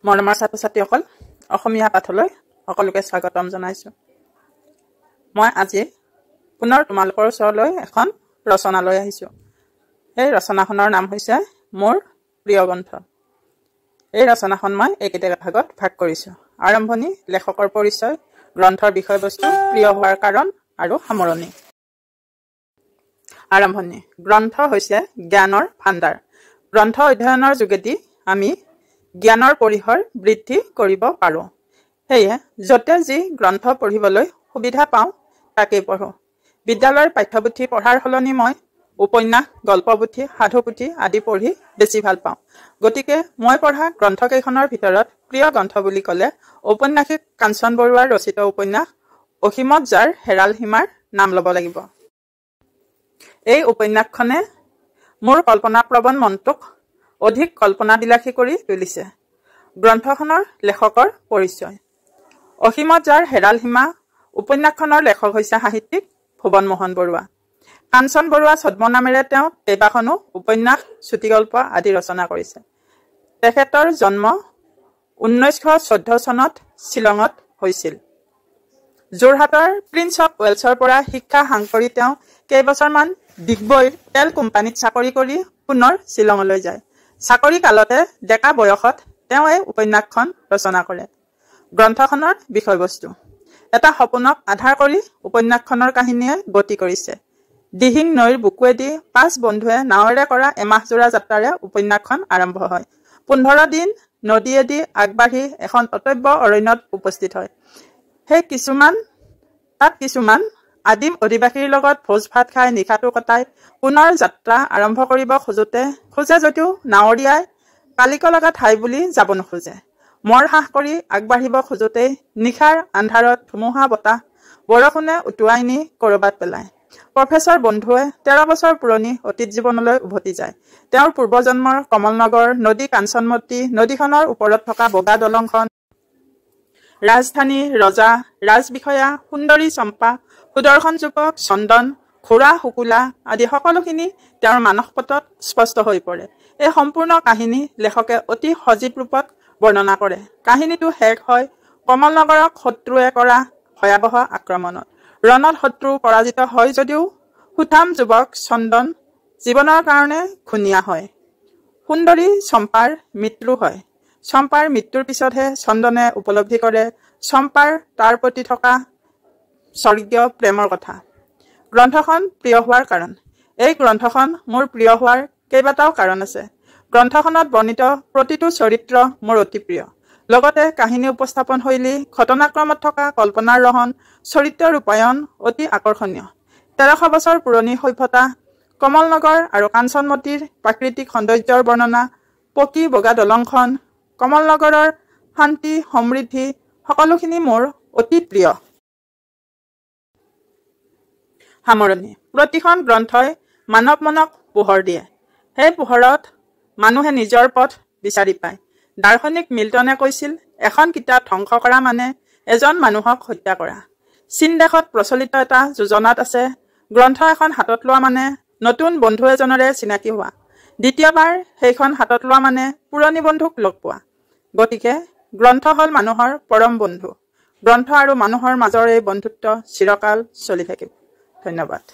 মৰমৰ ছাত্ৰ-ছাত্ৰীসকল, অসমীয়া পাঠলৈ সকলোকে স্বাগতম জনাইছো। মই আজি পুনৰ তোমালোকৰ ওচৰলৈ এখন ৰচনা লৈ আহিছো। এই ৰচনাখনৰ নাম হৈছে মোৰ প্ৰিয় গ্ৰন্থ। এই ৰচনাখন মই এইকেইটা ভাগত ভাগ কৰিছো। আৰম্ভণি, লেখকৰ পৰিচয়, গ্ৰন্থৰ বিষয়বস্তু, প্ৰিয় হোৱাৰ কাৰণ আৰু সামৰণি। আৰম্ভণি। গ্ৰন্থ হৈছে জ্ঞানৰ ভাণ্ডাৰ। গ্ৰন্থ অধ্যয়নৰ যোগেদি আমি জ্ঞানৰ পৰিসৰ বৃদ্ধি কৰিব পাৰোঁ। সেয়ে য'তে যি গ্ৰন্থ পঢ়িবলৈ সুবিধা পাওঁ তাকেই পঢ়োঁ। বিদ্যালয়ৰ পাঠ্যপুথি পঢ়াৰ সলনি মই উপন্যাস, গল্পপুথি, সাধুপুথি আদি পঢ়ি বেছি ভাল পাওঁ। গতিকে মই পঢ়া গ্ৰন্থকেইখনৰ ভিতৰত প্ৰিয় গ্ৰন্থ বুলি ক'লে ঔপন্যাসিক কাঞ্চন বৰুৱাৰ ৰচিত উপন্যাস অসীমত যাৰ হেৰাল সীমাৰ নাম ল'ব লাগিব। এই উপন্যাসখনে মোৰ কল্পনাপ্ৰৱণ মনটোক অধিক কল্পনাবিলাসী কৰি তুলিছে। গ্ৰন্থখনৰ লেখকৰ পৰিচয়। অসীমত যাৰ হেৰাল সীমা উপন্যাসখনৰ লেখক হৈছে সাহিত্যিক ভুৱন মোহন বৰুৱা। কাঞ্চন বৰুৱা ছদ্মনামেৰে তেওঁ কেইবাখনো উপন্যাস, চুটিগল্প আদি ৰচনা কৰিছে। তেখেতৰ জন্ম 1914 চনত শ্বিলঙত হৈছিল। যোৰহাটৰ প্ৰিন্স অৱ ৱেলছৰ পৰা শিক্ষা সাং কৰি তেওঁ কেইবছৰমান ডিগবৈৰ তেল কোম্পানীত চাকৰি কৰি পুনৰ শ্বিলঙলৈ যায়। চাকৰি কালতে ডেকা বয়সত তেওঁ এই উপন্যাসখন ৰচনা কৰে। গ্ৰন্থখনৰ বিষয়বস্তু। এটা সপোনক আধাৰ কৰি উপন্যাসখনৰ কাহিনীয়ে গতি কৰিছে। দিহিং নৈৰ বুকুৱেদি 5 বন্ধুৱে নাৱেৰে কৰা এমাহজোৰা যাত্ৰাৰে উপন্যাসখন আৰম্ভ হয়। 15 দিন নদীয়েদি আগবাঢ়ি এখন অটব্য অৰণ্যত উপস্থিত হয়। তাত কিছুমান আদিম অধিবাসীৰ লগত ভোজ ভাত খাই নিশাটো কটাই পুনৰ যাত্ৰা আৰম্ভ কৰিব খোজে যদিও নাৱৰীয়াই কালিক লগা ঠাই বুলি যাব নোখোজে। মৰ হাস কৰি আগবাঢ়িব খোজোতেই নিশাৰ আন্ধাৰত ধুমুহা বতাহ বৰষুণে উটুৱাই নি কৰবাত পেলায়। প্ৰফেচৰ বন্ধুৱে 13 বছৰ পুৰণি অতীত জীৱনলৈ উভতি যায়। তেওঁৰ পূৰ্বজন্মৰ কমলনগৰ, নদী কাঞ্চনমতী, নদীখনৰ ওপৰত থকা বগা দলংখন, ৰাজধানী, ৰজা, ৰাজবিষয়া, সুন্দৰী চম্পা, সুদৰ্শন যুৱক, চন্দন, ঘোঁৰা, শুকুলা আদি সকলোখিনি তেওঁৰ মানসপটত স্পষ্ট হৈ পৰে। এই সম্পূৰ্ণ কাহিনী লেখকে অতি সজীৱ ৰূপত বৰ্ণনা কৰে। কাহিনীটো শেষ হয় কমলনগৰক শত্ৰুৱে কৰা ভয়াৱহ আক্ৰমণত। ৰণত শত্ৰু পৰাজিত হয় যদিও সুঠাম যুৱক চন্দন জীৱনৰ কাৰণে ঘূণীয়া হয়। সুন্দৰী চম্পাৰ মৃত্যু হয়। চম্পাৰ মৃত্যুৰ পিছতহে চন্দনে উপলব্ধি কৰে চম্পাৰ তাৰ প্ৰতি থকা স্বৰ্গীয় প্ৰেমৰ কথা। গ্ৰন্থখন প্ৰিয় হোৱাৰ কাৰণ। এই গ্ৰন্থখন মোৰ প্ৰিয় হোৱাৰ কেইবাটাও কাৰণ আছে। গ্ৰন্থখনত বৰ্ণিত প্ৰতিটো চৰিত্ৰ মোৰ অতি প্ৰিয়। লগতে কাহিনী উপস্থাপন শৈলী, ঘটনাক্ৰমত থকা কল্পনাৰ ৰহণ, চৰিত্ৰ ৰূপায়ণ অতি আকৰ্ষণীয়। 1300 বছৰ পুৰণি সভ্যতা, কমলনগৰ আৰু কাঞ্চনমতীৰ প্ৰাকৃতিক সৌন্দৰ্যৰ বৰ্ণনা, পকী বগা দলংখন, কমলনগৰৰ শান্তি সমৃদ্ধি সকলোখিনি মোৰ অতি প্ৰিয়। সামৰণি। প্ৰতিখন গ্ৰন্থই মানৱ মনক পোহৰ দিয়ে। সেই পোহৰত মানুহে নিজৰ পথ বিচাৰি পায়। দাৰ্শনিক মিল্টনে কৈছিল, এখন কিতাপ ধ্বংস কৰা মানে এজন মানুহক হত্যা কৰা। চীন দেশত প্ৰচলিত এটা যোজনাত আছে, গ্ৰন্থ এখন হাতত লোৱা মানে নতুন বন্ধু এজনেৰে চিনাকি হোৱা। দ্বিতীয়বাৰ সেইখন হাতত লোৱা মানে পুৰণি বন্ধুক লগ পোৱা। গতিকে গ্ৰন্থ হ'ল মানুহৰ পৰম বন্ধু। গ্ৰন্থ আৰু মানুহৰ মাজৰ এই বন্ধুত্ব চিৰকাল চলি থাকিব। ধন্যবাদ।